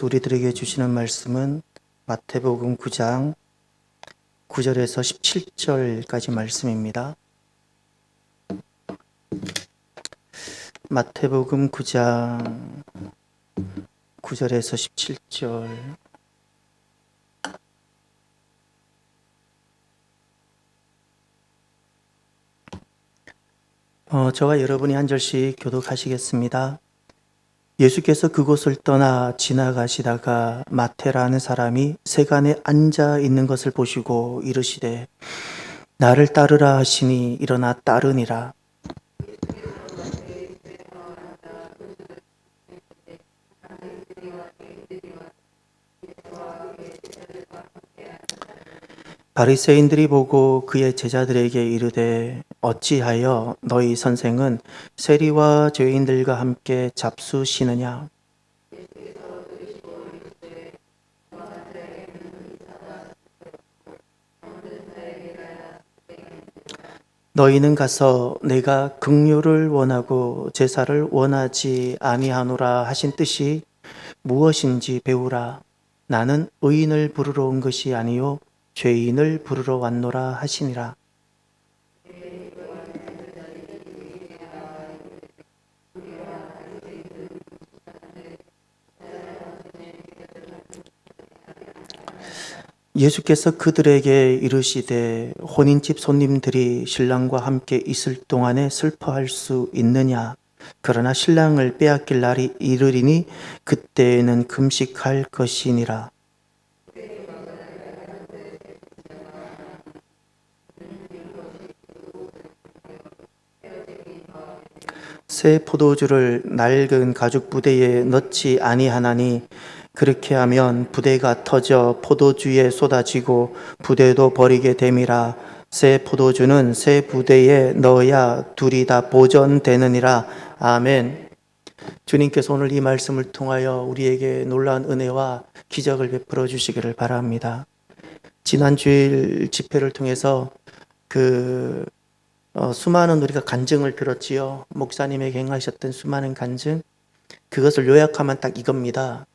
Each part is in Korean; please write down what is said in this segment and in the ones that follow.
우리들에게 주시는 말씀은 마태복음 9장 9절에서 17절까지 말씀입니다. 마태복음 9장 9절에서 17절. 저와 여러분이 한 절씩 교독하시겠습니다. 예수께서 그곳을 떠나 지나가시다가 마태라는 사람이 세간에 앉아 있는 것을 보시고 이르시되 나를 따르라 하시니 일어나 따르니라. 바리새인들이 보고 그의 제자들에게 이르되 어찌하여 너희 선생은 세리와 죄인들과 함께 잡수시느냐? 너희는 가서 내가 긍휼을 원하고 제사를 원하지 아니하노라 하신 뜻이 무엇인지 배우라. 나는 의인을 부르러 온 것이 아니요 죄인을 부르러 왔노라 하시니라. 예수께서 그들에게 이르시되 혼인집 손님들이 신랑과 함께 있을 동안에 슬퍼할 수 있느냐? 그러나 신랑을 빼앗길 날이 이르리니 그때에는 금식할 것이니라. 새 포도주를 낡은 가죽 부대에 넣지 아니하나니 그렇게 하면 부대가 터져 포도주에 쏟아지고 부대도 버리게 됨이라. 새 포도주는 새 부대에 넣어야 둘이 다 보존되느니라. 아멘. 주님께서 오늘 이 말씀을 통하여 우리에게 놀라운 은혜와 기적을 베풀어 주시기를 바랍니다. 지난 주일 집회를 통해서 수많은 우리가 간증을 들었지요. 목사님에게 행하셨던 수많은 간증. 그것을 요약하면 딱 이겁니다.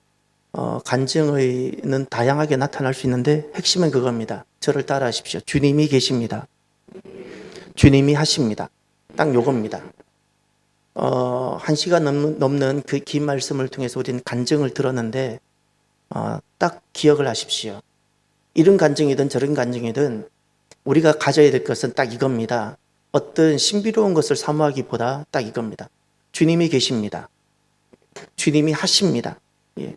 간증의는 다양하게 나타날 수 있는데 핵심은 그겁니다. 저를 따라 하십시오. 주님이 계십니다. 주님이 하십니다. 딱 요겁니다. 1시간 넘는 그 긴 말씀을 통해서 우리는 간증을 들었는데 딱 기억을 하십시오. 이런 간증이든 저런 간증이든 우리가 가져야 될 것은 딱 이겁니다. 어떤 신비로운 것을 사모하기보다 딱 이겁니다. 주님이 계십니다. 주님이 하십니다. 예.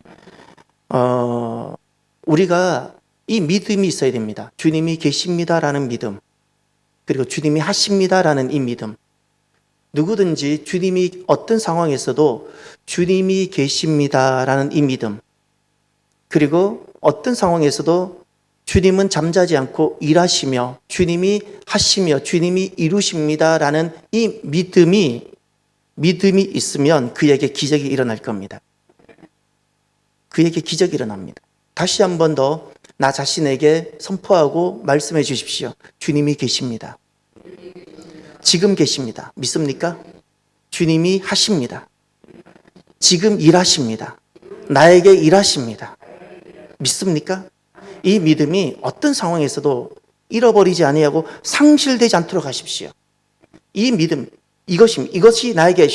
우리가 이 믿음이 있어야 됩니다. 주님이 계십니다라는 믿음, 그리고 주님이 하십니다라는 이 믿음. 누구든지 주님이 어떤 상황에서도 주님이 계십니다라는 이 믿음, 그리고 어떤 상황에서도 주님은 잠자지 않고 일하시며 주님이 하시며 주님이 이루십니다라는 이 믿음이 있으면 그에게 기적이 일어날 겁니다. 그에게 기적이 일어납니다. 다시 한 번 더 나 자신에게 선포하고 말씀해 주십시오. 주님이 계십니다. 지금 계십니다. 믿습니까? 주님이 하십니다. 지금 일하십니다. 나에게 일하십니다. 믿습니까? 이 믿음이 어떤 상황에서도 잃어버리지 아니하고 상실되지 않도록 하십시오. 이 믿음, 이것이 나에게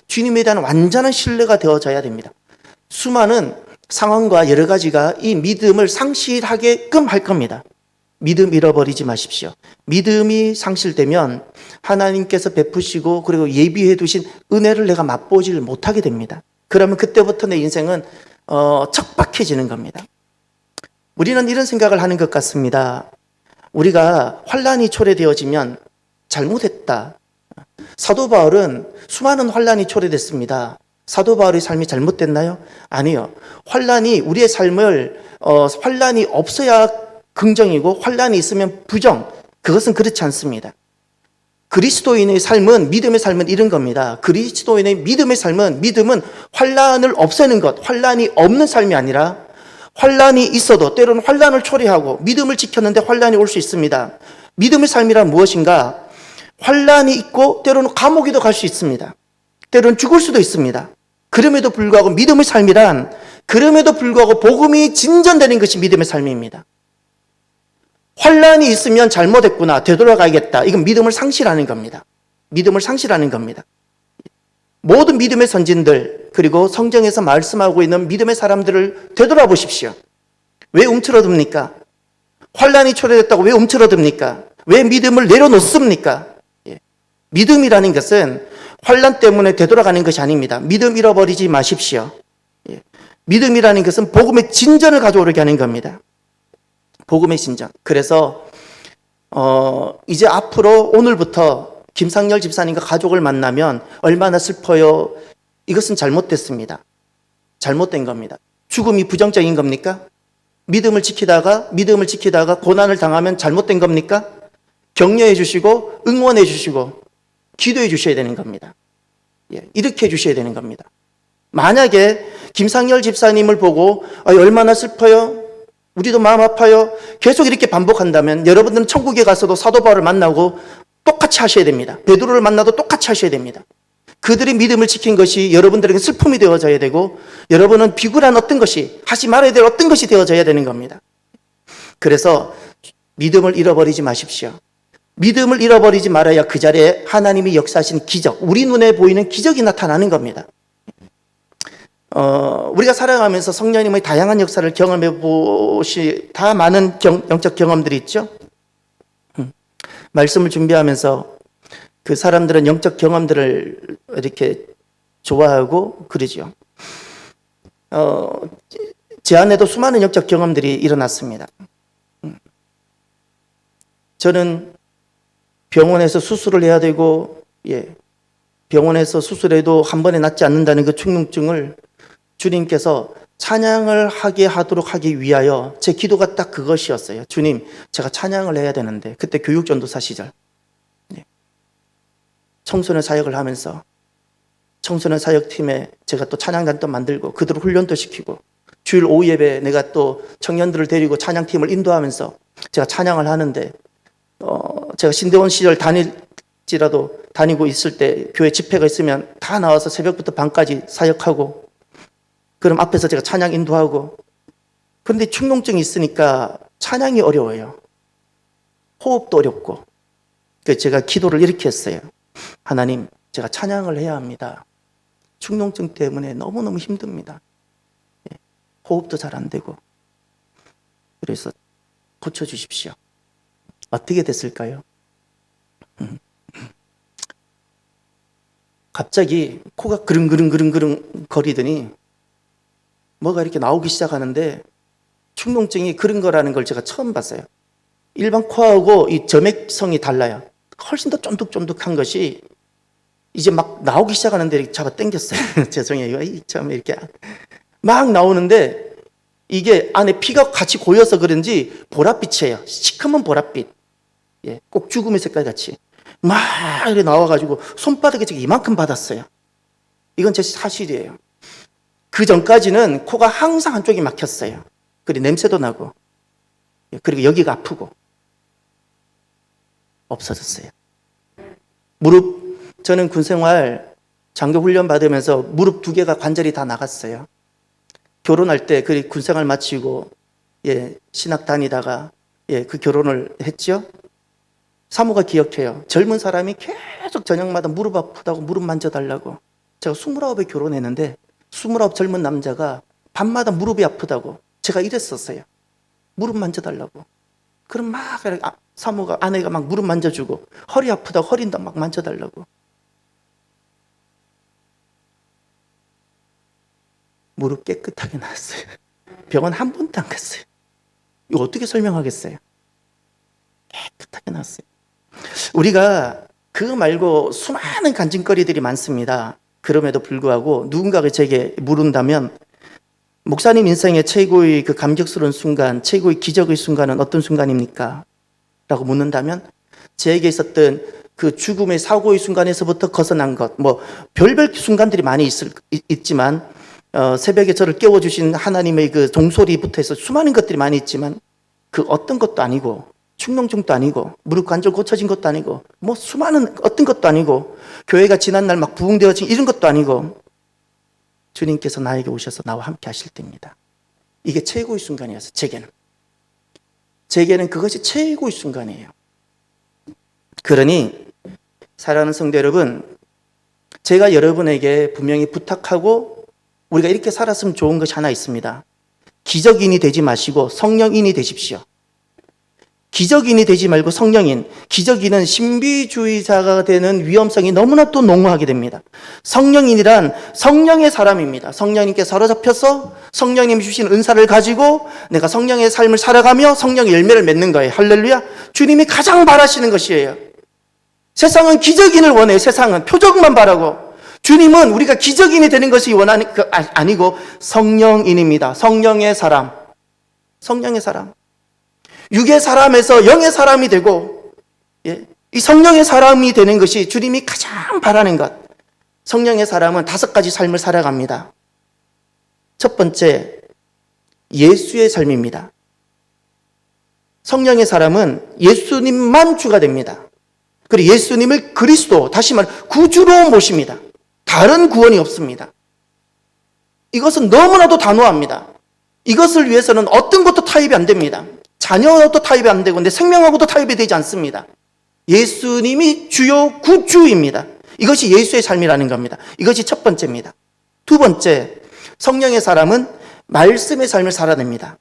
주님에 대한 완전한 신뢰가 되어져야 됩니다. 수많은 상황과 여러 가지가 이 믿음을 상실하게끔 할 겁니다. 믿음 잃어버리지 마십시오. 믿음이 상실되면 하나님께서 베푸시고 그리고 예비해 두신 은혜를 내가 맛보지를 못하게 됩니다. 그러면 그때부터 내 인생은 척박해지는 겁니다. 우리는 이런 생각을 하는 것 같습니다. 우리가 환란이 초래되어지면 잘못했다. 사도 바울은 수많은 환란이 초래됐습니다. 사도 바울의 삶이 잘못됐나요? 아니요. 환란이 우리의 삶을 환란이 없어야 긍정이고 환란이 있으면 부정. 그것은 그렇지 않습니다. 그리스도인의 삶은, 믿음의 삶은 이런 겁니다. 그리스도인의 믿음의 삶은, 믿음은 환란을 없애는 것, 환란이 없는 삶이 아니라 환란이 있어도 때로는 환란을 초래하고 믿음을 지켰는데 환란이 올 수 있습니다. 믿음의 삶이란 무엇인가? 환란이 있고 때로는 감옥에도 갈 수 있습니다. 때로는 죽을 수도 있습니다. 그럼에도 불구하고 믿음의 삶이란 그럼에도 불구하고 복음이 진전되는 것이 믿음의 삶입니다. 환란이 있으면 잘못했구나, 되돌아가야겠다. 이건 믿음을 상실하는 겁니다. 믿음을 상실하는 겁니다. 모든 믿음의 선진들, 그리고 성경에서 말씀하고 있는 믿음의 사람들을 되돌아보십시오. 왜 움츠러듭니까? 환란이 초래됐다고 왜 움츠러듭니까? 왜 믿음을 내려놓습니까? 믿음이라는 것은 환란 때문에 되돌아가는 것이 아닙니다. 믿음 잃어버리지 마십시오. 믿음이라는 것은 복음의 진전을 가져오게 하는 겁니다. 복음의 진전. 그래서 이제 앞으로 오늘부터 김상열 집사님과 가족을 만나면 얼마나 슬퍼요. 이것은 잘못됐습니다. 잘못된 겁니다. 죽음이 부정적인 겁니까? 믿음을 지키다가 고난을 당하면 잘못된 겁니까? 격려해 주시고 응원해 주시고 기도해 주셔야 되는 겁니다. 이렇게 해 주셔야 되는 겁니다. 만약에 김상열 집사님을 보고 얼마나 슬퍼요? 우리도 마음 아파요. 계속 이렇게 반복한다면 여러분들은 천국에 가서도 사도 바울을 만나고 똑같이 하셔야 됩니다. 베드로를 만나도 똑같이 하셔야 됩니다. 그들이 믿음을 지킨 것이 여러분들에게 슬픔이 되어져야 되고 여러분은 비굴한 어떤 것이 하지 말아야 될 어떤 것이 되어져야 되는 겁니다. 그래서 믿음을 잃어버리지 마십시오. 믿음을 잃어버리지 말아야 그 자리에 하나님이 역사하시는 기적, 우리 눈에 보이는 기적이 나타나는 겁니다. 우리가 살아가면서 성령님의 다양한 역사를 경험해 다 많은 영적 경험들이 있죠. 말씀을 준비하면서 그 사람들은 영적 경험들을 이렇게 좋아하고 그러죠. 제 안에도 수많은 영적 경험들이 일어났습니다. 저는 병원에서 수술을 해야 되고, 병원에서 수술해도 한 번에 낫지 않는다는 그 충농증을 주님께서 찬양을 하도록 하기 위하여 제 기도가 딱 그것이었어요. 주님, 제가 찬양을 해야 되는데, 그때 교육전도사 시절 청소년 사역을 하면서 청소년 사역팀에 제가 또 찬양단도 만들고 그들을 훈련도 시키고 주일 오후 예배 내가 또 청년들을 데리고 찬양팀을 인도하면서 제가 찬양을 하는데 제가 신대원 시절 다니고 있을 때 교회 집회가 있으면 다 나와서 새벽부터 밤까지 사역하고 그럼 앞에서 제가 찬양 인도하고 그런데 충농증이 있으니까 찬양이 어려워요. 호흡도 어렵고 그래서 제가 기도를 이렇게 했어요. 하나님, 제가 찬양을 해야 합니다. 충농증 때문에 너무너무 힘듭니다. 호흡도 잘 안 되고 그래서 고쳐주십시오. 어떻게 됐을까요? 갑자기 코가 그릉 거리더니 뭐가 이렇게 나오기 시작하는데 충농증이 그런 거라는 걸 제가 처음 봤어요. 일반 코하고 이 점액성이 달라요. 훨씬 더 쫀득쫀득한 것이 이제 막 나오기 시작하는데 잡아 당겼어요. 죄송해요. 참 이렇게 막 나오는데 이게 안에 피가 같이 고여서 그런지 보랏빛이에요. 시커먼 보랏빛. 꼭 죽음의 색깔 같이. 막 이렇게 나와가지고 손바닥에 지금 이만큼 받았어요. 이건 제 사실이에요. 그 전까지는 코가 항상 한쪽이 막혔어요. 그리고 냄새도 나고, 그리고 여기가 아프고, 없어졌어요. 저는 군생활 장교 훈련 받으면서 무릎 2개가 관절이 다 나갔어요. 결혼할 때 그 군생활 마치고, 신학 다니다가, 그 결혼을 했죠. 사모가 기억해요. 젊은 사람이 계속 저녁마다 무릎 아프다고 무릎 만져달라고. 제가 29에 결혼했는데 29 젊은 남자가 밤마다 무릎이 아프다고 제가 이랬었어요. 무릎 만져달라고. 그럼 막 사모가 아내가 막 무릎 만져주고 허리 아프다고 허리도 막 만져달라고. 무릎 깨끗하게 나았어요. 병원 한 번도 안 갔어요. 이거 어떻게 설명하겠어요? 깨끗하게 나았어요. 우리가 그거 말고 수많은 간증거리들이 많습니다. 그럼에도 불구하고 누군가가 제게 물은다면 목사님 인생의 최고의 그 감격스러운 순간, 최고의 기적의 순간은 어떤 순간입니까? 라고 묻는다면 제게 있었던 그 죽음의 사고의 순간에서부터 벗어난 것, 뭐 별별 순간들이 많이 있지만 새벽에 저를 깨워주신 하나님의 그 종소리부터 해서 수많은 것들이 많이 있지만 그 어떤 것도 아니고 충농증도 아니고 무릎 관절 고쳐진 것도 아니고 뭐 수많은 어떤 것도 아니고 교회가 지난날 막 부흥되어진 이런 것도 아니고 주님께서 나에게 오셔서 나와 함께 하실 때입니다. 이게 최고의 순간이었어요. 제게는 그것이 최고의 순간이에요. 그러니 사랑하는 성도 여러분, 제가 여러분에게 분명히 부탁하고 우리가 이렇게 살았으면 좋은 것이 하나 있습니다. 기적인이 되지 마시고 성령인이 되십시오. 기적인이 되지 말고 성령인. 기적인은 신비주의자가 되는 위험성이 너무나 또 농후하게 됩니다. 성령인이란 성령의 사람입니다. 성령님께 사로잡혀서 성령님이 주신 은사를 가지고 내가 성령의 삶을 살아가며 성령의 열매를 맺는 거예요. 할렐루야. 주님이 가장 바라시는 것이에요. 세상은 기적인을 원해요. 세상은 표적만 바라고. 주님은 우리가 기적인이 되는 것이 원하는 그 아니고 성령인입니다. 성령의 사람. 성령의 사람. 육의 사람에서 영의 사람이 되고, 이 성령의 사람이 되는 것이 주님이 가장 바라는 것. 성령의 사람은 5가지 삶을 살아갑니다. 첫 번째, 예수의 삶입니다. 성령의 사람은 예수님만 주가 됩니다. 그리고 예수님을 그리스도, 다시 말해 구주로 모십니다. 다른 구원이 없습니다. 이것은 너무나도 단호합니다. 이것을 위해서는 어떤 것도 타협이 안 됩니다. 자녀도 타협이 안 되고 내 생명하고도 타협이 되지 않습니다. 예수님이 주요 구주입니다. 이것이 예수의 삶이라는 겁니다. 이것이 첫 번째입니다. 두 번째, 성령의 사람은 말씀의 삶을 살아냅니다.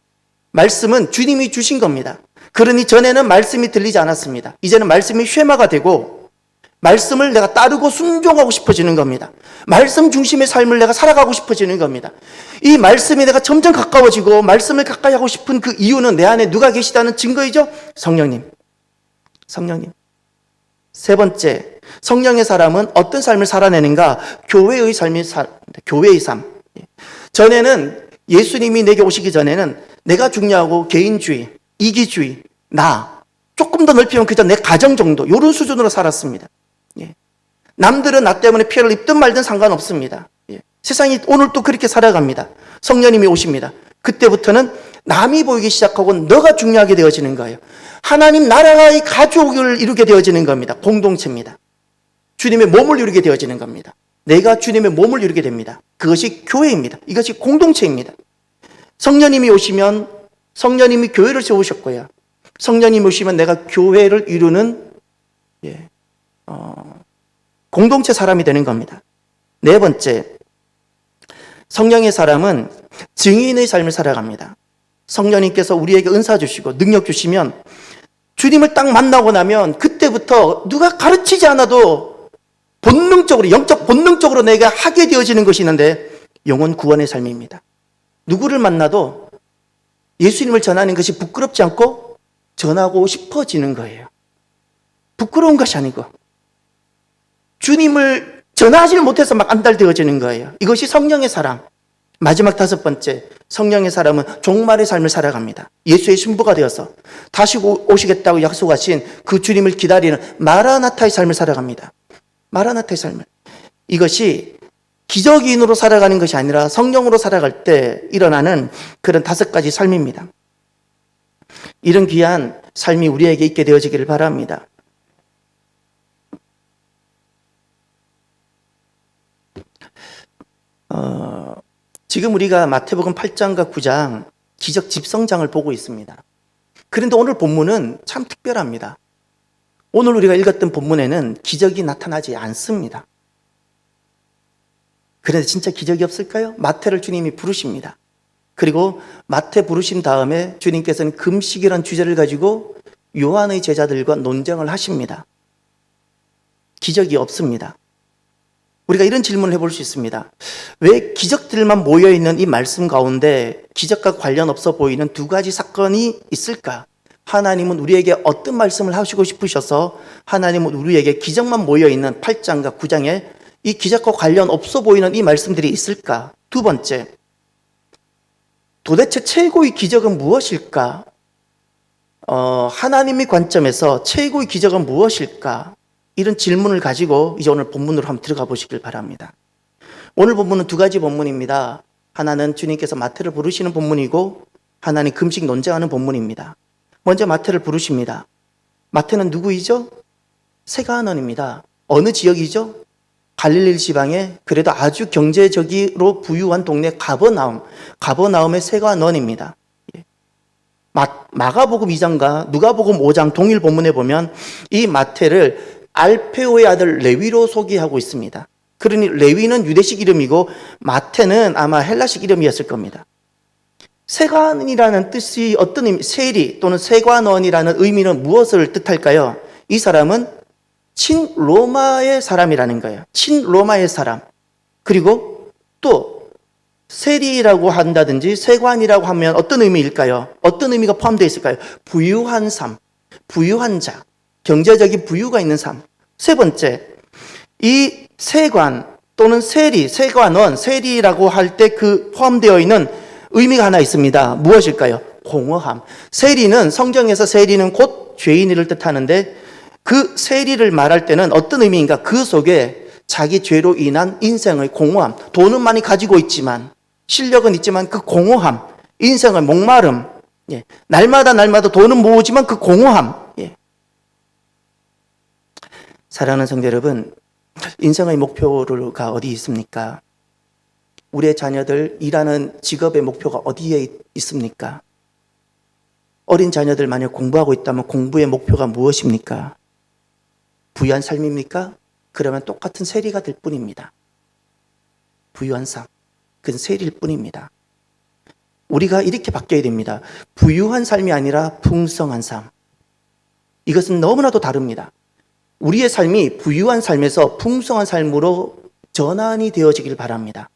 말씀은 주님이 주신 겁니다. 그러니 전에는 말씀이 들리지 않았습니다. 이제는 말씀이 쉐마가 되고 말씀을 내가 따르고 순종하고 싶어지는 겁니다. 말씀 중심의 삶을 내가 살아가고 싶어지는 겁니다. 이 말씀이 내가 점점 가까워지고 말씀을 가까이 하고 싶은 그 이유는 내 안에 누가 계시다는 증거이죠? 성령님. 성령님. 세 번째, 성령의 사람은 어떤 삶을 살아내는가? 교회의 교회의 삶. 전에는 예수님이 내게 오시기 전에는 내가 중요하고 개인주의, 이기주의, 조금 더 넓히면 그저 내 가정 정도, 이런 수준으로 살았습니다. 남들은 나 때문에 피해를 입든 말든 상관없습니다. 세상이 오늘 또 그렇게 살아갑니다. 성령님이 오십니다. 그때부터는 남이 보이기 시작하고 너가 중요하게 되어지는 거예요. 하나님 나라의 가족을 이루게 되어지는 겁니다. 공동체입니다. 주님의 몸을 이루게 되어지는 겁니다. 내가 주님의 몸을 이루게 됩니다. 그것이 교회입니다. 이것이 공동체입니다. 성령님이 오시면 성령님이 교회를 세우셨고요. 성령님이 오시면 내가 교회를 이루는 공동체 사람이 되는 겁니다. 네 번째, 성령의 사람은 증인의 삶을 살아갑니다. 성령님께서 우리에게 은사 주시고 능력 주시면 주님을 딱 만나고 나면 그때부터 누가 가르치지 않아도 본능적으로, 영적 본능적으로 내가 하게 되어지는 것이 있는데 영혼 구원의 삶입니다. 누구를 만나도 예수님을 전하는 것이 부끄럽지 않고 전하고 싶어지는 거예요. 부끄러운 것이 아니고 주님을 전하지 못해서 막 안달되어지는 거예요. 이것이 성령의 사람. 마지막 5번째, 성령의 사람은 종말의 삶을 살아갑니다. 예수의 신부가 되어서 다시 오시겠다고 약속하신 그 주님을 기다리는 마라나타의 삶을 살아갑니다. 마라나타의 삶을. 이것이 기적인으로 살아가는 것이 아니라 성령으로 살아갈 때 일어나는 그런 5가지 삶입니다. 이런 귀한 삶이 우리에게 있게 되어지기를 바랍니다. 지금 우리가 마태복음 8장과 9장 기적 집성장을 보고 있습니다. 그런데 오늘 본문은 참 특별합니다. 오늘 우리가 읽었던 본문에는 기적이 나타나지 않습니다. 그런데 진짜 기적이 없을까요? 마태를 주님이 부르십니다. 그리고 마태 부르신 다음에 주님께서는 금식이라는 주제를 가지고 요한의 제자들과 논쟁을 하십니다. 기적이 없습니다. 우리가 이런 질문을 해볼 수 있습니다. 왜 기적들만 모여있는 이 말씀 가운데 기적과 관련 없어 보이는 2가지 사건이 있을까? 하나님은 우리에게 어떤 말씀을 하시고 싶으셔서 하나님은 우리에게 기적만 모여있는 8장과 9장에 이 기적과 관련 없어 보이는 이 말씀들이 있을까? 2번째, 도대체 최고의 기적은 무엇일까? 하나님의 관점에서 최고의 기적은 무엇일까? 이런 질문을 가지고 이제 오늘 본문으로 한번 들어가 보시길 바랍니다. 오늘 본문은 2가지 본문입니다. 하나는 주님께서 마태를 부르시는 본문이고 하나는 금식 논쟁하는 본문입니다. 먼저 마태를 부르십니다. 마태는 누구이죠? 세가안원입니다. 어느 지역이죠? 갈릴리 지방에 그래도 아주 경제적으로 부유한 동네 가버나움의 세관원입니다. 마가복음 2장과 누가복음 5장 동일 본문에 보면 이 마태를 알페오의 아들 레위로 소개하고 있습니다. 그러니 레위는 유대식 이름이고 마태는 아마 헬라식 이름이었을 겁니다. 세관이라는 뜻이 어떤 의미, 세리 또는 세관원이라는 의미는 무엇을 뜻할까요? 이 사람은 친로마의 사람이라는 거예요. 친로마의 사람. 그리고 또 세리라고 한다든지 세관이라고 하면 어떤 의미일까요? 어떤 의미가 포함되어 있을까요? 부유한 삶, 부유한 자, 경제적인 부유가 있는 삶. 세 번째, 이 세관 또는 세리, 세관원, 세리라고 할 때 그 포함되어 있는 의미가 하나 있습니다. 무엇일까요? 공허함. 세리는, 성경에서 세리는 곧 죄인을 뜻하는데 그 세리를 말할 때는 어떤 의미인가? 그 속에 자기 죄로 인한 인생의 공허함, 돈은 많이 가지고 있지만, 실력은 있지만 그 공허함, 인생의 목마름, 날마다 돈은 모으지만 그 공허함. 사랑하는 성도 여러분, 인생의 목표가 어디 있습니까? 우리의 자녀들 일하는 직업의 목표가 어디에 있습니까? 어린 자녀들 만약 공부하고 있다면 공부의 목표가 무엇입니까? 부유한 삶입니까? 그러면 똑같은 세리가 될 뿐입니다. 부유한 삶, 그건 세리일 뿐입니다. 우리가 이렇게 바뀌어야 됩니다. 부유한 삶이 아니라 풍성한 삶. 이것은 너무나도 다릅니다. 우리의 삶이 부유한 삶에서 풍성한 삶으로 전환이 되어지길 바랍니다.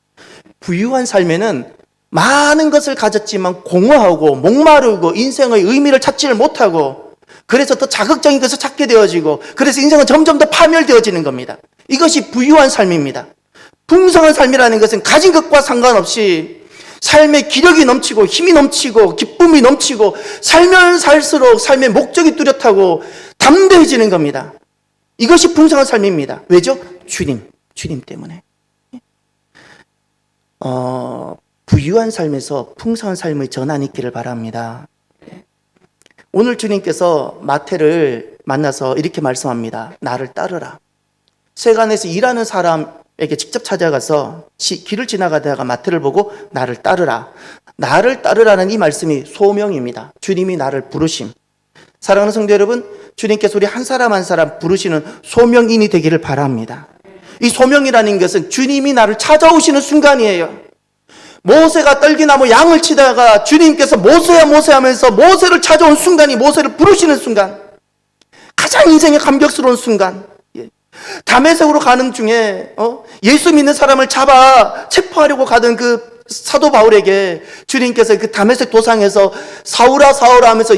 부유한 삶에는 많은 것을 가졌지만 공허하고 목마르고 인생의 의미를 찾지를 못하고 그래서 더 자극적인 것을 찾게 되어지고 그래서 인생은 점점 더 파멸되어지는 겁니다. 이것이 부유한 삶입니다. 풍성한 삶이라는 것은 가진 것과 상관없이 삶의 기력이 넘치고 힘이 넘치고 기쁨이 넘치고 살면 살수록 삶의 목적이 뚜렷하고 담대해지는 겁니다. 이것이 풍성한 삶입니다. 왜죠? 주님 때문에. 부유한 삶에서 풍성한 삶의 전환이 있기를 바랍니다. 오늘 주님께서 마태를 만나서 이렇게 말씀합니다. 나를 따르라. 세간에서 일하는 사람에게 직접 찾아가서 길을 지나가다가 마태를 보고 나를 따르라. 나를 따르라는 이 말씀이 소명입니다. 주님이 나를 부르심. 사랑하는 성도 여러분, 주님께서 우리 한 사람 한 사람 부르시는 소명인이 되기를 바랍니다. 이 소명이라는 것은 주님이 나를 찾아오시는 순간이에요. 모세가 떨기나무 양을 치다가 주님께서 모세야 모세 하면서 모세를 찾아온 순간이 모세를 부르시는 순간, 가장 인생의 감격스러운 순간. 다메섹으로 가는 중에 예수 믿는 사람을 잡아 체포하려고 가던 그 사도 바울에게 주님께서 그 다메섹 도상에서 사울아 사울아 하면서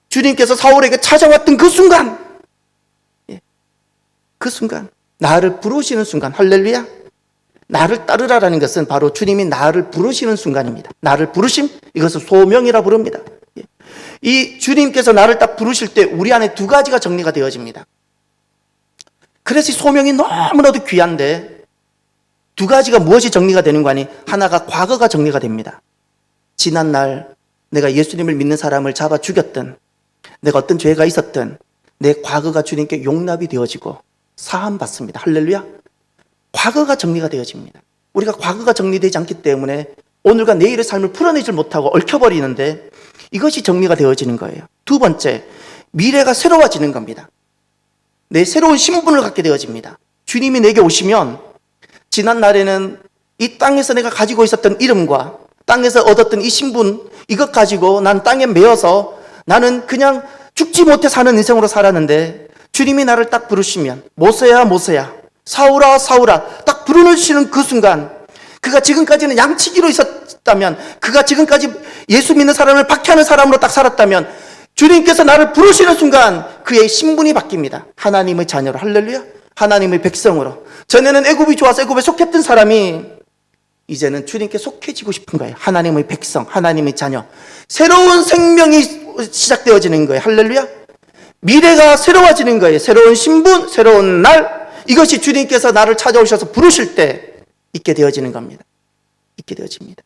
주님께서 사울에게 찾아왔던 그 순간, 그 순간, 나를 부르시는 순간, 할렐루야. 나를 따르라라는 것은 바로 주님이 나를 부르시는 순간입니다. 나를 부르심, 이것을 소명이라 부릅니다. 이 주님께서 나를 딱 부르실 때 우리 안에 두 가지가 정리가 되어집니다. 그래서 이 소명이 너무나도 귀한데 두 가지가 무엇이 정리가 되는 거 아니? 하나가 과거가 정리가 됩니다. 지난날 내가 예수님을 믿는 사람을 잡아 죽였던, 내가 어떤 죄가 있었던 내 과거가 주님께 용납이 되어지고 사함 받습니다. 할렐루야. 과거가 정리가 되어집니다. 우리가 과거가 정리되지 않기 때문에 오늘과 내일의 삶을 풀어내지 못하고 얽혀버리는데 이것이 정리가 되어지는 거예요. 두 번째, 미래가 새로워지는 겁니다. 내 새로운 신분을 갖게 되어집니다. 주님이 내게 오시면 지난 날에는 이 땅에서 내가 가지고 있었던 이름과 땅에서 얻었던 이 신분, 이것 가지고 난 땅에 매여서 나는 그냥 죽지 못해 사는 인생으로 살았는데 주님이 나를 딱 부르시면 모세야 모세야, 사울아 사울아 딱 부르시는 그 순간, 그가 지금까지는 양치기로 있었다면, 그가 지금까지 예수 믿는 사람을 박해하는 사람으로 딱 살았다면 주님께서 나를 부르시는 순간 그의 신분이 바뀝니다. 하나님의 자녀로, 할렐루야, 하나님의 백성으로. 전에는 애굽이 좋아서 애굽에 속했던 사람이 이제는 주님께 속해지고 싶은 거예요. 하나님의 백성, 하나님의 자녀. 새로운 생명이 시작되어지는 거예요. 할렐루야. 미래가 새로워지는 거예요. 새로운 신분, 새로운 날, 이것이 주님께서 나를 찾아오셔서 부르실 때 있게 되어지는 겁니다. 있게 되어집니다.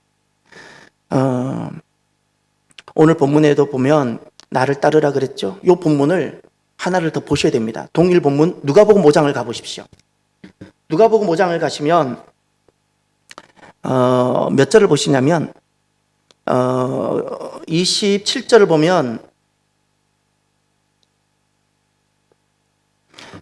오늘 본문에도 보면 나를 따르라 그랬죠. 이 본문을 하나를 더 보셔야 됩니다. 동일 본문 누가복음 5장을 가보십시오. 누가복음 5장을 가시면 몇 절을 보시냐면 27절을 보면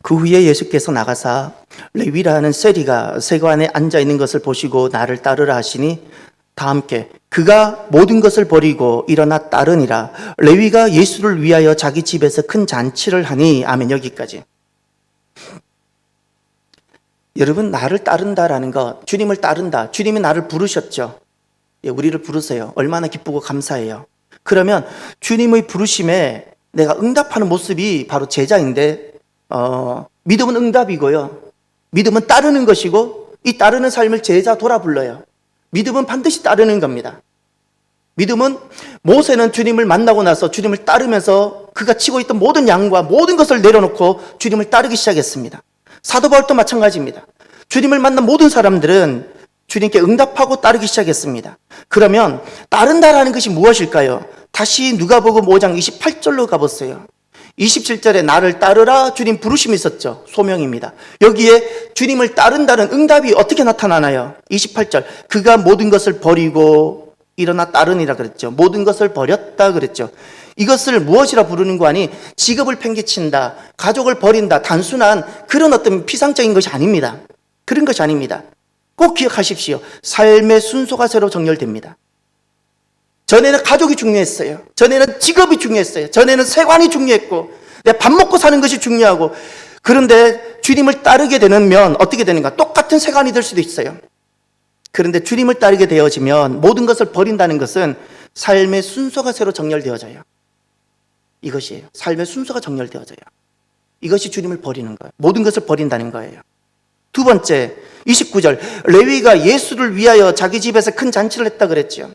그 후에 예수께서 나가사 레위라는 세리가 세관에 앉아 있는 것을 보시고 나를 따르라 하시니 다 함께 그가 모든 것을 버리고 일어나 따르니라. 레위가 예수를 위하여 자기 집에서 큰 잔치를 하니. 아멘. 여기까지. 여러분, 나를 따른다라는 거, 주님을 따른다. 주님이 나를 부르셨죠. 예, 우리를 부르세요. 얼마나 기쁘고 감사해요. 그러면 주님의 부르심에 내가 응답하는 모습이 바로 제자인데, 믿음은 응답이고요. 믿음은 따르는 것이고, 이 따르는 삶을 제자 돌아 불러요. 믿음은 반드시 따르는 겁니다. 믿음은 모세는 주님을 만나고 나서 주님을 따르면서 그가 치고 있던 모든 양과 모든 것을 내려놓고 주님을 따르기 시작했습니다. 사도 바울도 마찬가지입니다. 주님을 만난 모든 사람들은 주님께 응답하고 따르기 시작했습니다. 그러면 따른다라는 것이 무엇일까요? 다시 누가복음 5장 28절로 가보세요. 27절에 나를 따르라 주님 부르심이 있었죠. 소명입니다. 여기에 주님을 따른다는 응답이 어떻게 나타나나요? 28절 그가 모든 것을 버리고 일어나 따르니라 그랬죠. 모든 것을 버렸다 그랬죠. 이것을 무엇이라 부르는 거 아니 직업을 팽개친다, 가족을 버린다, 단순한 그런 어떤 피상적인 것이 아닙니다. 그런 것이 아닙니다. 꼭 기억하십시오. 삶의 순서가 새로 정렬됩니다. 전에는 가족이 중요했어요. 전에는 직업이 중요했어요. 전에는 세관이 중요했고 내 밥 먹고 사는 것이 중요하고, 그런데 주님을 따르게 되면 어떻게 되는가? 똑같은 세관이 될 수도 있어요. 그런데 주님을 따르게 되어지면 모든 것을 버린다는 것은 삶의 순서가 새로 정렬되어져요. 이것이에요. 삶의 순서가 정렬되어져요. 이것이 주님을 버리는 거예요. 모든 것을 버린다는 거예요. 두 번째, 29절 레위가 예수를 위하여 자기 집에서 큰 잔치를 했다 그랬죠.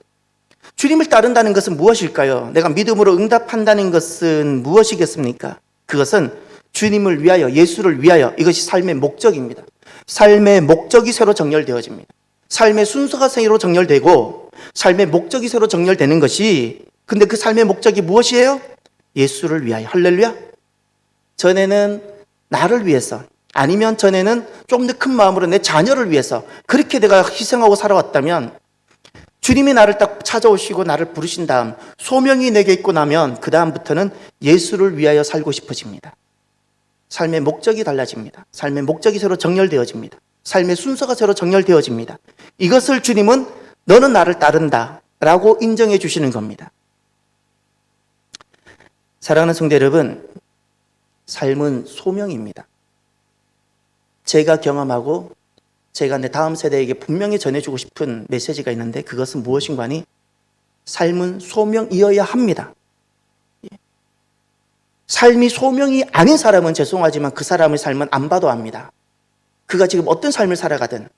주님을 따른다는 것은 무엇일까요? 내가 믿음으로 응답한다는 것은 무엇이겠습니까? 그것은 주님을 위하여, 예수를 위하여, 이것이 삶의 목적입니다. 삶의 목적이 새로 정렬되어집니다. 삶의 순서가 새로 정렬되고 삶의 목적이 새로 정렬되는 것이, 근데 그 삶의 목적이 무엇이에요? 예수를 위하여. 할렐루야. 전에는 나를 위해서, 아니면 전에는 좀 더 큰 마음으로 내 자녀를 위해서 그렇게 내가 희생하고 살아왔다면, 주님이 나를 딱 찾아오시고 나를 부르신 다음 소명이 내게 있고 나면 그 다음부터는 예수를 위하여 살고 싶어집니다. 삶의 목적이 달라집니다. 삶의 목적이 새로 정렬되어집니다. 삶의 순서가 새로 정렬되어집니다. 이것을 주님은 너는 나를 따른다 라고 인정해 주시는 겁니다. 사랑하는 성도 여러분, 삶은 소명입니다. 제가 경험하고 제가 내 다음 세대에게 분명히 전해주고 싶은 메시지가 있는데, 그것은 무엇인가 하니 삶은 소명이어야 합니다. 삶이 소명이 아닌 사람은 죄송하지만 그 사람의 삶은 안 봐도 압니다. 그가 지금 어떤 삶을 살아가든,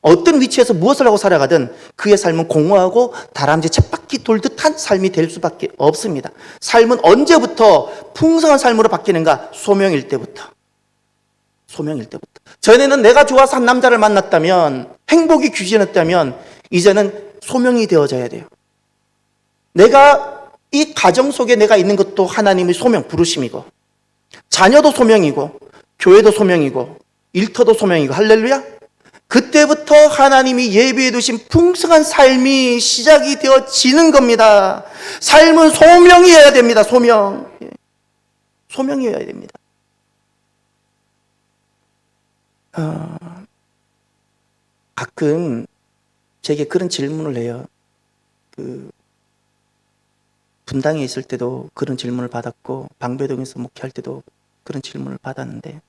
어떤 위치에서 무엇을 하고 살아가든 그의 삶은 공허하고 다람쥐 쳇바퀴 돌듯한 삶이 될 수밖에 없습니다. 삶은 언제부터 풍성한 삶으로 바뀌는가? 소명일 때부터. 소명일 때부터. 전에는 내가 좋아서 한 남자를 만났다면, 행복이 귀신했다면, 이제는 소명이 되어져야 돼요. 내가 이 가정 속에 내가 있는 것도 하나님의 소명, 부르심이고, 자녀도 소명이고, 교회도 소명이고, 일터도 소명이고, 할렐루야. 그때부터 하나님이 예비해 두신 풍성한 삶이 시작이 되어지는 겁니다. 삶은 소명이어야 됩니다. 소명. 소명이어야 됩니다. 가끔 제게 그런 질문을 해요. 분당에 있을 때도 그런 질문을 받았고, 방배동에서 목회할 때도 그런 질문을 받았는데,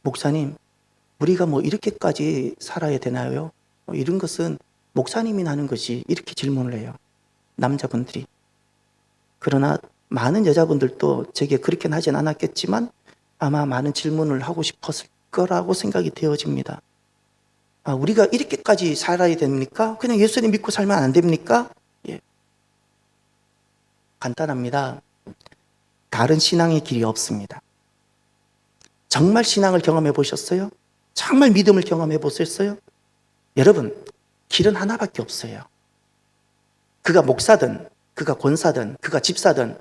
목사님, 우리가 뭐 이렇게까지 살아야 되나요? 이런 것은 목사님이 하는 것이, 이렇게 질문을 해요. 남자분들이. 그러나 많은 여자분들도 제게 그렇게는 하진 않았겠지만 아마 많은 질문을 하고 싶었을 거라고 생각이 되어집니다. 우리가 이렇게까지 살아야 됩니까? 그냥 예수님 믿고 살면 안 됩니까? 예. 간단합니다. 다른 신앙의 길이 없습니다. 정말 신앙을 경험해 보셨어요? 정말 믿음을 경험해 보셨어요? 여러분, 길은 하나밖에 없어요. 그가 목사든, 그가 권사든, 그가 집사든,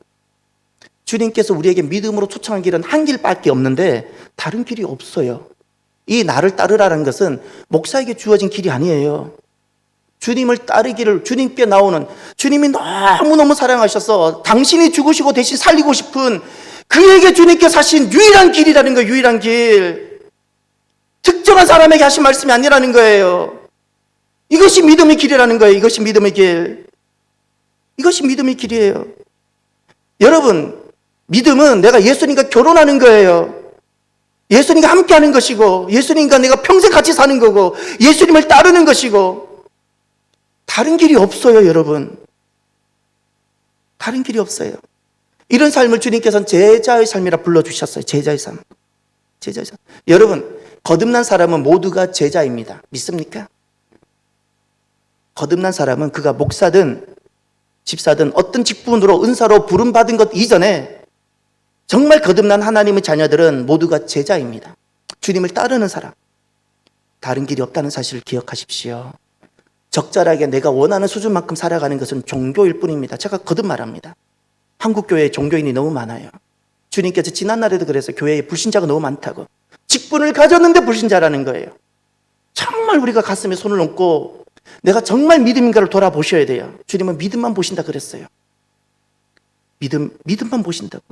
주님께서 우리에게 믿음으로 초청한 길은 한 길밖에 없는데 다른 길이 없어요. 이 나를 따르라는 것은 목사에게 주어진 길이 아니에요. 주님을 따르기를, 주님께 나오는, 주님이 너무너무 사랑하셔서 당신이 죽으시고 대신 살리고 싶은 그에게 주님께서 하신 유일한 길이라는 거예요. 유일한 길. 특정한 사람에게 하신 말씀이 아니라는 거예요. 이것이 믿음의 길이라는 거예요. 이것이 믿음의 길. 이것이 믿음의 길이에요. 여러분, 믿음은 내가 예수님과 결혼하는 거예요. 예수님과 함께 하는 것이고, 예수님과 내가 평생 같이 사는 거고, 예수님을 따르는 것이고, 다른 길이 없어요, 여러분. 다른 길이 없어요. 이런 삶을 주님께서는 제자의 삶이라 불러주셨어요. 제자의 삶. 제자의 삶. 여러분, 거듭난 사람은 모두가 제자입니다. 믿습니까? 거듭난 사람은 그가 목사든 집사든 어떤 직분으로 은사로 부름받은 것 이전에 정말 거듭난 하나님의 자녀들은 모두가 제자입니다. 주님을 따르는 사람. 다른 길이 없다는 사실을 기억하십시오. 적절하게 내가 원하는 수준만큼 살아가는 것은 종교일 뿐입니다. 제가 거듭 말합니다. 한국 교회에 종교인이 너무 많아요. 주님께서 지난날에도 그래서 교회에 불신자가 너무 많다고. 직분을 가졌는데 불신자라는 거예요. 정말 우리가 가슴에 손을 얹고 내가 정말 믿음인가를 돌아보셔야 돼요. 주님은 믿음만 보신다 그랬어요. 믿음만 보신다고.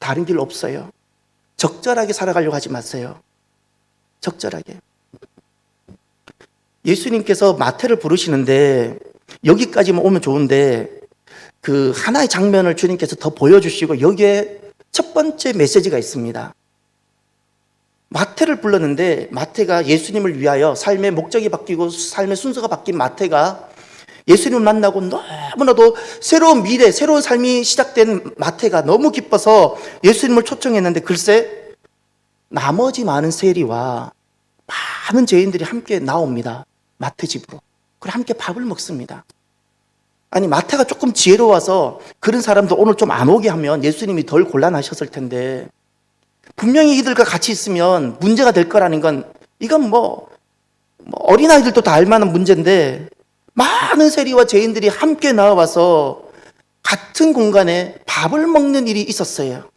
다른 길 없어요. 적절하게 살아가려고 하지 마세요. 적절하게. 예수님께서 마태를 부르시는데 여기까지만 오면 좋은데 그 하나의 장면을 주님께서 더 보여주시고 여기에 첫 번째 메시지가 있습니다. 마태를 불렀는데 마태가 예수님을 위하여 삶의 목적이 바뀌고 삶의 순서가 바뀐 마태가 예수님을 만나고 너무나도 새로운 미래, 새로운 삶이 시작된 마태가 너무 기뻐서 예수님을 초청했는데 글쎄 나머지 많은 세리와 많은 죄인들이 함께 나옵니다. 마태 집으로. 그리고 함께 밥을 먹습니다. 아니 마태가 조금 지혜로워서 그런 사람도 오늘 좀 안 오게 하면 예수님이 덜 곤란하셨을 텐데 분명히 이들과 같이 있으면 문제가 될 거라는 건 이건 뭐 어린아이들도 다 알만한 문제인데 많은 세리와 죄인들이 함께 나와서 같은 공간에 밥을 먹는 일이 있었어요.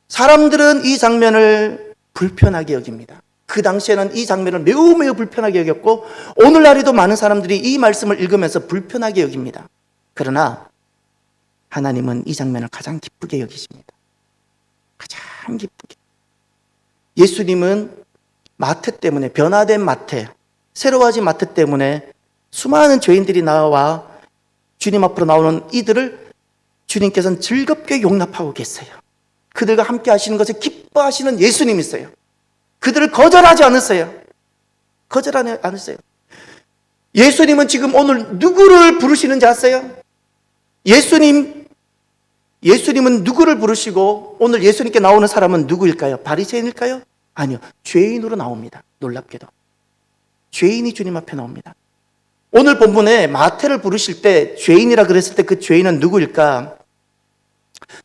사람들은 이 장면을 불편하게 여깁니다. 그 당시에는 이 장면을 매우 매우 불편하게 여겼고 오늘날에도 많은 사람들이 이 말씀을 읽으면서 불편하게 여깁니다. 그러나 하나님은 이 장면을 가장 기쁘게 여기십니다. 가장 기쁘게. 예수님은 마태 때문에, 변화된 마태, 새로워진 마태 때문에 수많은 죄인들이 나와 주님 앞으로 나오는 이들을 주님께서는 즐겁게 용납하고 계세요. 그들과 함께 하시는 것을 기뻐하시는 예수님이세요. 그들을 거절하지 않으세요. 거절하지 않으세요. 예수님은 지금 오늘 누구를 부르시는지 아세요? 예수님은 누구를 부르시고 오늘 예수님께 나오는 사람은 누구일까요? 바리새인일까요? 아니요. 죄인으로 나옵니다. 놀랍게도. 죄인이 주님 앞에 나옵니다. 오늘 본문에 마태를 부르실 때 죄인이라 그랬을 때 그 죄인은 누구일까?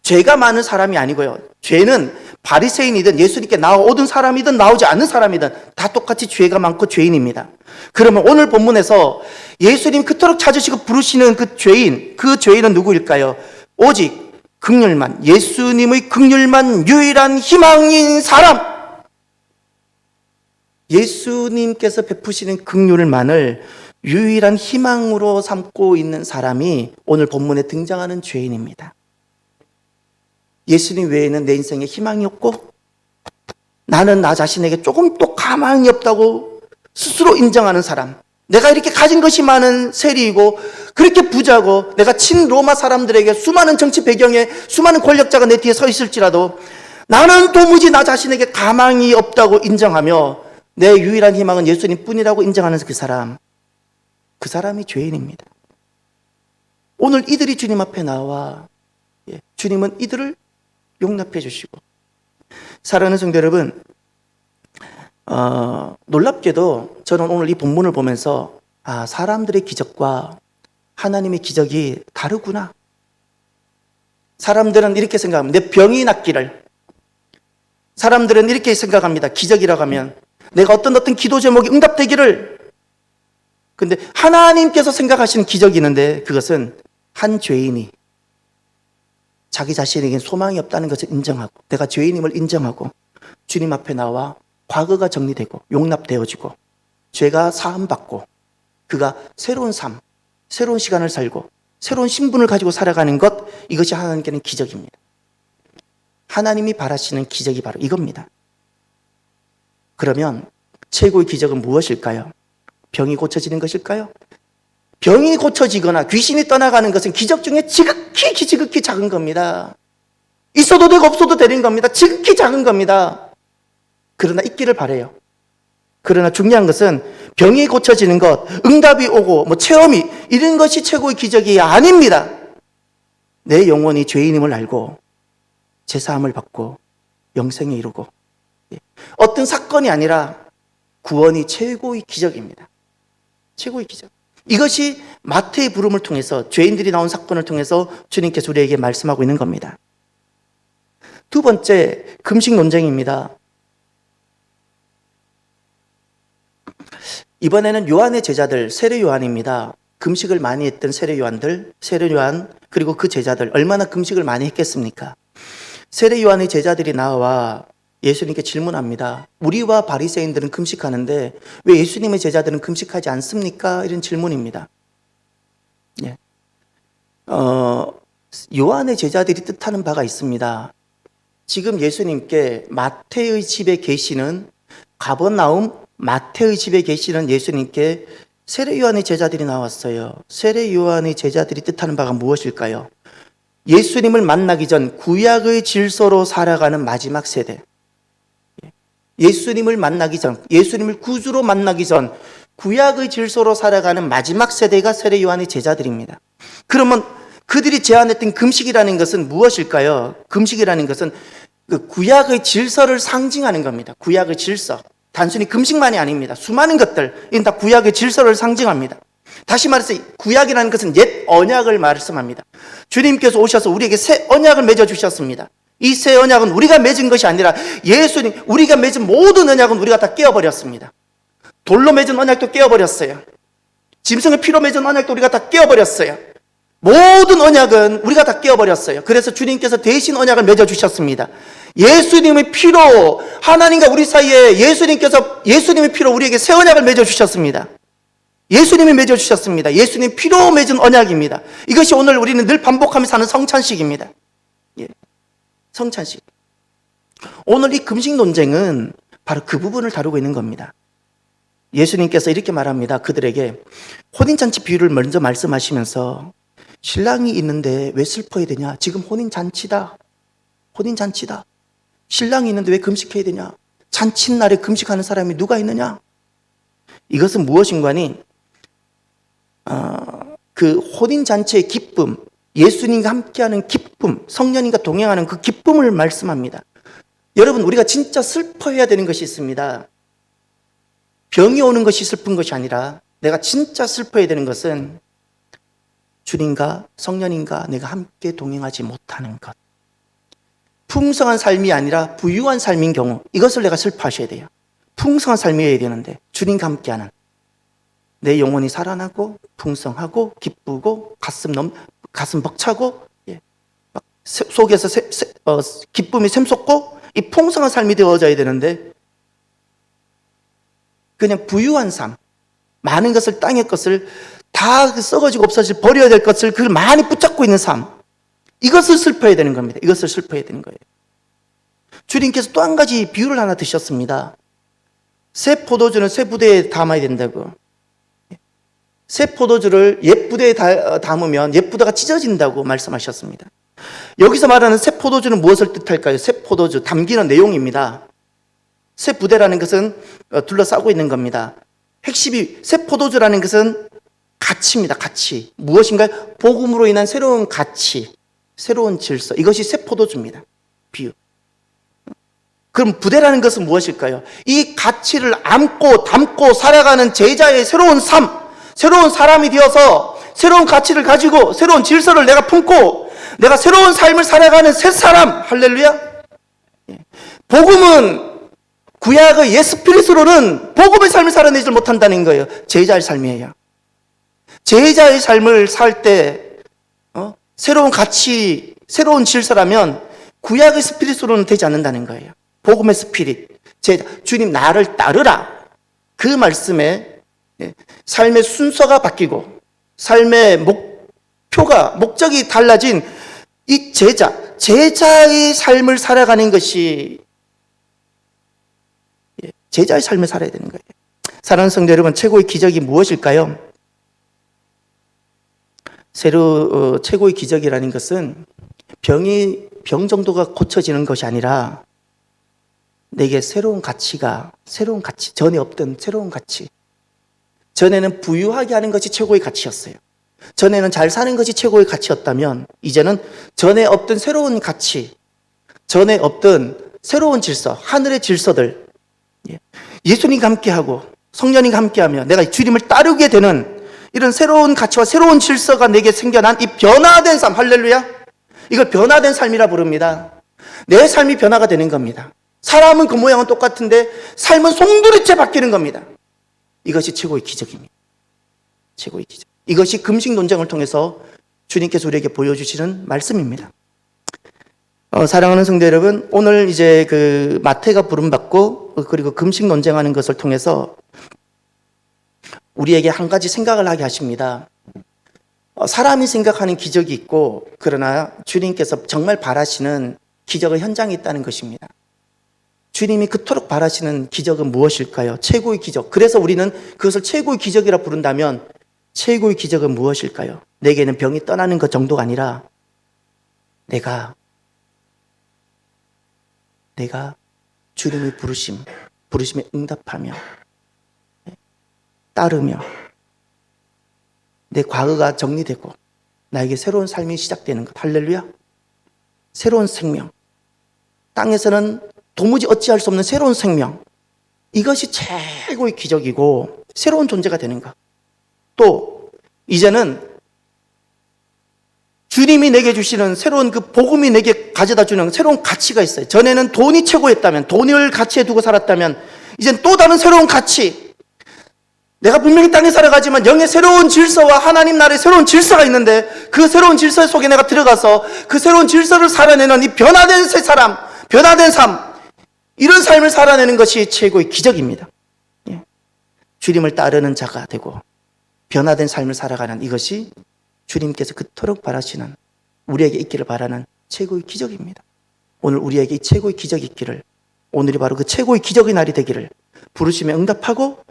죄가 많은 사람이 아니고요. 죄는 바리새인이든 예수님께 나오던 사람이든 나오지 않는 사람이든 다 똑같이 죄가 많고 죄인입니다. 그러면 오늘 본문에서 예수님 그토록 찾으시고 부르시는 그 죄인은 누구일까요? 오직 긍휼만, 예수님의 긍휼만 유일한 희망인 사람. 예수님께서 베푸시는 긍휼만을 유일한 희망으로 삼고 있는 사람이 오늘 본문에 등장하는 죄인입니다. 예수님 외에는 내 인생에 희망이 없고 나는 나 자신에게 조금도 가망이 없다고 스스로 인정하는 사람, 내가 이렇게 가진 것이 많은 세리이고 그렇게 부자고 내가 친로마 사람들에게 수많은 정치 배경에 수많은 권력자가 내 뒤에 서 있을지라도 나는 도무지 나 자신에게 가망이 없다고 인정하며 내 유일한 희망은 예수님 뿐이라고 인정하는 그 사람이 죄인입니다. 오늘 이들이 주님 앞에 나와 주님은 이들을 용납해 주시고, 사랑하는 성도 여러분, 놀랍게도 저는 오늘 이 본문을 보면서 사람들의 기적과 하나님의 기적이 다르구나. 사람들은 이렇게 생각합니다. 내 병이 낫기를. 사람들은 이렇게 생각합니다. 기적이라고 하면 내가 어떤 기도 제목이 응답되기를. 근데 하나님께서 생각하시는 기적이 있는데 그것은 한 죄인이 자기 자신에게 소망이 없다는 것을 인정하고 내가 죄인임을 인정하고 주님 앞에 나와 과거가 정리되고 용납되어지고 죄가 사함받고 그가 새로운 삶, 새로운 시간을 살고 새로운 신분을 가지고 살아가는 것, 이것이 하나님께는 기적입니다. 하나님이 바라시는 기적이 바로 이겁니다. 그러면 최고의 기적은 무엇일까요? 병이 고쳐지는 것일까요? 병이 고쳐지거나 귀신이 떠나가는 것은 기적 중에 지극히 작은 겁니다. 있어도 되고 없어도 되는 겁니다. 지극히 작은 겁니다. 그러나 있기를 바라요. 그러나 중요한 것은 병이 고쳐지는 것, 응답이 오고 체험이 이런 것이 최고의 기적이 아닙니다. 내 영혼이 죄인임을 알고 제사함을 받고 영생에 이르고 어떤 사건이 아니라 구원이 최고의 기적입니다. 최고의 기적. 이것이 마태의 부름을 통해서 죄인들이 나온 사건을 통해서 주님께서 우리에게 말씀하고 있는 겁니다. 두 번째, 금식 논쟁입니다. 이번에는 요한의 제자들, 세례 요한입니다. 금식을 많이 했던 세례 요한들, 세례 요한 그리고 그 제자들 얼마나 금식을 많이 했겠습니까? 세례 요한의 제자들이 나와 예수님께 질문합니다. 우리와 바리새인들은 금식하는데 왜 예수님의 제자들은 금식하지 않습니까? 이런 질문입니다. 예. 요한의 제자들이 뜻하는 바가 있습니다. 지금 예수님께 마태의 집에 계시는 가버나움 마태의 집에 계시는 예수님께 세례 요한의 제자들이 나왔어요. 세례 요한의 제자들이 뜻하는 바가 무엇일까요? 예수님을 만나기 전 구약의 질서로 살아가는 마지막 세대. 예수님을 만나기 전, 예수님을 구주로 만나기 전 구약의 질서로 살아가는 마지막 세대가 세례 요한의 제자들입니다. 그러면 그들이 제안했던 금식이라는 것은 무엇일까요? 금식이라는 것은 그 구약의 질서를 상징하는 겁니다. 구약의 질서. 단순히 금식만이 아닙니다. 수많은 것들, 이건 다 구약의 질서를 상징합니다. 다시 말해서 구약이라는 것은 옛 언약을 말씀합니다. 주님께서 오셔서 우리에게 새 언약을 맺어주셨습니다. 이 새 언약은 우리가 맺은 것이 아니라 예수님, 우리가 맺은 모든 언약은 우리가 다 깨어버렸습니다. 돌로 맺은 언약도 깨어버렸어요. 짐승의 피로 맺은 언약도 우리가 다 깨어버렸어요. 모든 언약은 우리가 다 깨어버렸어요. 그래서 주님께서 대신 언약을 맺어주셨습니다. 예수님의 피로, 하나님과 우리 사이에 예수님의 피로 우리에게 새 언약을 맺어주셨습니다. 예수님이 맺어주셨습니다. 예수님 피로 맺은 언약입니다. 이것이 오늘 우리는 늘 반복하면서 하는 성찬식입니다. 예. 성찬식. 오늘 이 금식 논쟁은 바로 그 부분을 다루고 있는 겁니다. 예수님께서 이렇게 말합니다. 그들에게 혼인잔치 비유를 먼저 말씀하시면서 신랑이 있는데 왜 슬퍼해야 되냐? 지금 혼인잔치다. 혼인잔치다. 신랑이 있는데 왜 금식해야 되냐? 잔칫날에 금식하는 사람이 누가 있느냐? 이것은 무엇인가니 그 혼인잔치의 기쁨, 예수님과 함께하는 기쁨, 성령님과 동행하는 그 기쁨을 말씀합니다. 여러분, 우리가 진짜 슬퍼해야 되는 것이 있습니다. 병이 오는 것이 슬픈 것이 아니라 내가 진짜 슬퍼해야 되는 것은 주님과 성령님과 내가 함께 동행하지 못하는 것. 풍성한 삶이 아니라 부유한 삶인 경우, 이것을 내가 슬퍼하셔야 돼요. 풍성한 삶이어야 되는데 주님과 함께하는, 내 영혼이 살아나고 풍성하고 기쁘고 가슴 벅차고 막 속에서 기쁨이 샘솟고 이 풍성한 삶이 되어져야 되는데 그냥 부유한 삶, 많은 것을, 땅의 것을 다 썩어지고 없어질, 버려야 될 것을 그걸 많이 붙잡고 있는 삶, 이것을 슬퍼해야 되는 겁니다. 이것을 슬퍼해야 되는 거예요. 주님께서 또 한 가지 비유를 하나 드셨습니다. 새 포도주는 새 부대에 담아야 된다고. 새 포도주를 옛 부대에 담으면 옛 부대가 찢어진다고 말씀하셨습니다. 여기서 말하는 새 포도주는 무엇을 뜻할까요? 새 포도주, 담기는 내용입니다. 새 부대라는 것은 둘러싸고 있는 겁니다. 핵심이, 새 포도주라는 것은 가치입니다. 가치. 무엇인가요? 복음으로 인한 새로운 가치, 새로운 질서. 이것이 새 포도주입니다. 비유. 그럼 부대라는 것은 무엇일까요? 이 가치를 안고 담고 살아가는 제자의 새로운 삶, 새로운 사람이 되어서 새로운 가치를 가지고 새로운 질서를 내가 품고 내가 새로운 삶을 살아가는 새 사람. 할렐루야. 복음은 구약의 예스피릿으로는 복음의 삶을 살아내지 못한다는 거예요. 제자의 삶이에요. 제자의 삶을 살 때 새로운 가치, 새로운 질서라면 구약의 스피릿으로는 되지 않는다는 거예요. 복음의 스피릿, 주님 나를 따르라. 그 말씀에 삶의 순서가 바뀌고 삶의 목적이 달라진 이 제자의 삶을 살아가는 것이, 제자의 삶을 살아야 되는 거예요. 사랑하는 성도 여러분, 최고의 기적이 무엇일까요? 최고의 기적이라는 것은 병 정도가 고쳐지는 것이 아니라 내게 새로운 가치, 전에 없던 새로운 가치. 전에는 부유하게 하는 것이 최고의 가치였어요. 전에는 잘 사는 것이 최고의 가치였다면 이제는 전에 없던 새로운 가치, 전에 없던 새로운 질서, 하늘의 질서들, 예수님과 함께하고 성령님과 함께하며 내가 주님을 따르게 되는 이런 새로운 가치와 새로운 질서가 내게 생겨난 이 변화된 삶, 할렐루야. 이걸 변화된 삶이라 부릅니다. 내 삶이 변화가 되는 겁니다. 사람은 그 모양은 똑같은데 삶은 송두리째 바뀌는 겁니다. 이것이 최고의 기적입니다. 최고의 기적. 이것이 금식 논쟁을 통해서 주님께서 우리에게 보여주시는 말씀입니다. 사랑하는 성도 여러분, 오늘 이제 그 마태가 부름받고 그리고 금식 논쟁하는 것을 통해서 우리에게 한 가지 생각을 하게 하십니다. 사람이 생각하는 기적이 있고, 그러나 주님께서 정말 바라시는 기적의 현장이 있다는 것입니다. 주님이 그토록 바라시는 기적은 무엇일까요? 최고의 기적. 그래서 우리는 그것을 최고의 기적이라 부른다면 최고의 기적은 무엇일까요? 내게는 병이 떠나는 것 정도가 아니라 내가 주님의 부르심에 응답하며 따르며 내 과거가 정리되고 나에게 새로운 삶이 시작되는 것. 할렐루야. 새로운 생명. 땅에서는 도무지 어찌할 수 없는 새로운 생명. 이것이 최고의 기적이고 새로운 존재가 되는 것. 또 이제는 주님이 내게 주시는 새로운 그 복음이 내게 가져다 주는 새로운 가치가 있어요. 전에는 돈이 최고였다면, 돈을 가치에 두고 살았다면 이제는 또 다른 새로운 가치. 내가 분명히 땅에 살아가지만 영의 새로운 질서와 하나님 나라의 새로운 질서가 있는데 그 새로운 질서 속에 내가 들어가서 그 새로운 질서를 살아내는 이 변화된 새 사람, 변화된 삶, 이런 삶을 살아내는 것이 최고의 기적입니다. 주님을 따르는 자가 되고 변화된 삶을 살아가는 이것이 주님께서 그토록 바라시는, 우리에게 있기를 바라는 최고의 기적입니다. 오늘 우리에게 이 최고의 기적이 있기를, 오늘이 바로 그 최고의 기적의 날이 되기를, 부르심에 응답하고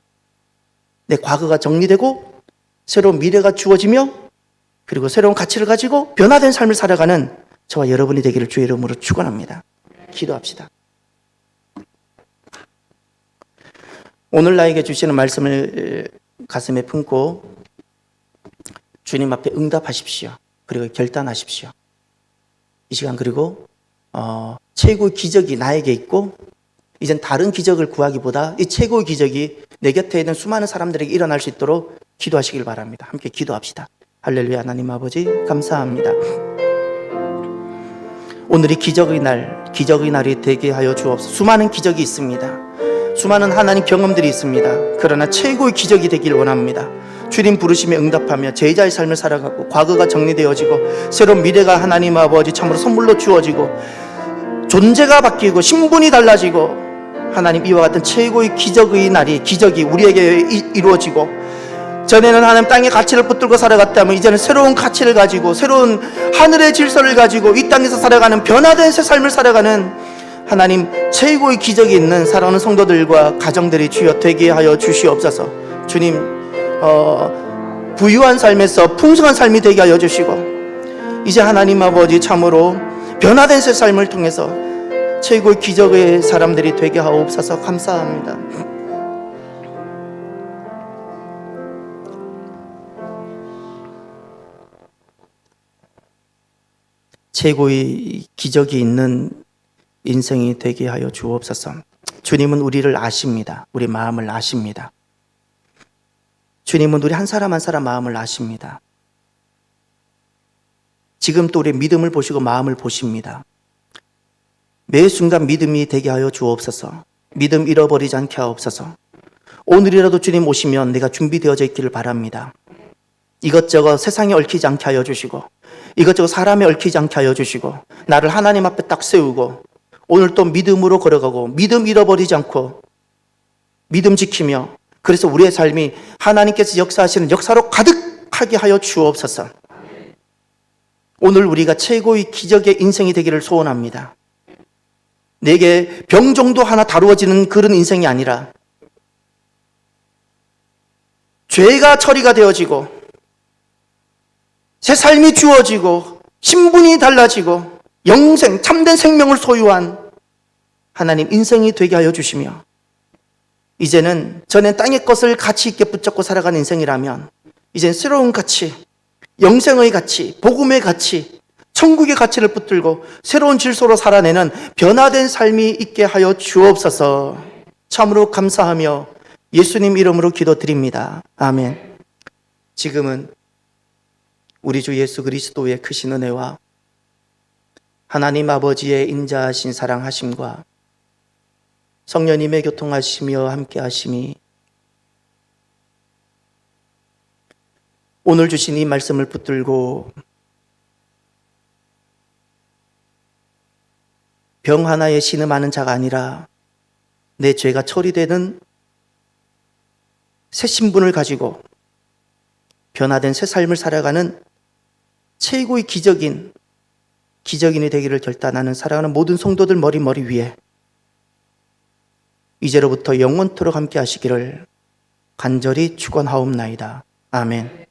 내 과거가 정리되고 새로운 미래가 주어지며 그리고 새로운 가치를 가지고 변화된 삶을 살아가는 저와 여러분이 되기를 주의 이름으로 축원합니다. 기도합시다. 오늘 나에게 주시는 말씀을 가슴에 품고 주님 앞에 응답하십시오. 그리고 결단하십시오. 이 시간 그리고 최고의 기적이 나에게 있고 이젠 다른 기적을 구하기보다 이 최고의 기적이 내 곁에 있는 수많은 사람들에게 일어날 수 있도록 기도하시길 바랍니다. 함께 기도합시다. 할렐루야. 하나님 아버지 감사합니다. 오늘이 기적의 날이 되게 하여 주옵소서. 수많은 기적이 있습니다. 수많은 하나님 경험들이 있습니다. 그러나 최고의 기적이 되길 원합니다. 주님 부르심에 응답하며 제자의 삶을 살아가고 과거가 정리되어지고 새로운 미래가 하나님 아버지 참으로 선물로 주어지고 존재가 바뀌고 신분이 달라지고 하나님 이와 같은 최고의 기적이 우리에게 이루어지고, 전에는 하나님 땅의 가치를 붙들고 살아갔다면 이제는 새로운 가치를 가지고 새로운 하늘의 질서를 가지고 이 땅에서 살아가는 변화된 새 삶을 살아가는 하나님 최고의 기적이 있는 사랑하는 성도들과 가정들이 주여 되게 하여 주시옵소서. 주님 부유한 삶에서 풍성한 삶이 되게 하여 주시고 이제 하나님 아버지 참으로 변화된 새 삶을 통해서 최고의 기적의 사람들이 되게 하옵소서. 감사합니다. 최고의 기적이 있는 인생이 되게 하여 주옵소서. 주님은 우리를 아십니다. 우리 마음을 아십니다. 주님은 우리 한 사람 한 사람 마음을 아십니다. 지금 또 우리의 믿음을 보시고 마음을 보십니다. 매 순간 믿음이 되게 하여 주옵소서. 믿음 잃어버리지 않게 하옵소서. 오늘이라도 주님 오시면 내가 준비되어져 있기를 바랍니다. 이것저것 세상에 얽히지 않게 하여 주시고, 이것저것 사람에 얽히지 않게 하여 주시고, 나를 하나님 앞에 딱 세우고, 오늘 또 믿음으로 걸어가고, 믿음 잃어버리지 않고, 믿음 지키며, 그래서 우리의 삶이 하나님께서 역사하시는 역사로 가득하게 하여 주옵소서. 오늘 우리가 최고의 기적의 인생이 되기를 소원합니다. 내게 병정도 하나 다루어지는 그런 인생이 아니라 죄가 처리가 되어지고 새 삶이 주어지고 신분이 달라지고 영생, 참된 생명을 소유한 하나님 인생이 되게 하여 주시며, 이제는 전엔 땅의 것을 가치 있게 붙잡고 살아가는 인생이라면 이젠 새로운 가치, 영생의 가치, 복음의 가치, 천국의 가치를 붙들고 새로운 질서로 살아내는 변화된 삶이 있게 하여 주옵소서. 참으로 감사하며 예수님 이름으로 기도드립니다. 아멘. 지금은 우리 주 예수 그리스도의 크신 은혜와 하나님 아버지의 인자하신 사랑하심과 성령님의 교통하시며 함께하심이 오늘 주신 이 말씀을 붙들고 병 하나에 신음하는 자가 아니라 내 죄가 처리되는 새 신분을 가지고 변화된 새 삶을 살아가는 최고의 기적인이 되기를 결단하는 사랑하는 모든 성도들 머리 위에 이제로부터 영원토록 함께 하시기를 간절히 축원하옵나이다. 아멘.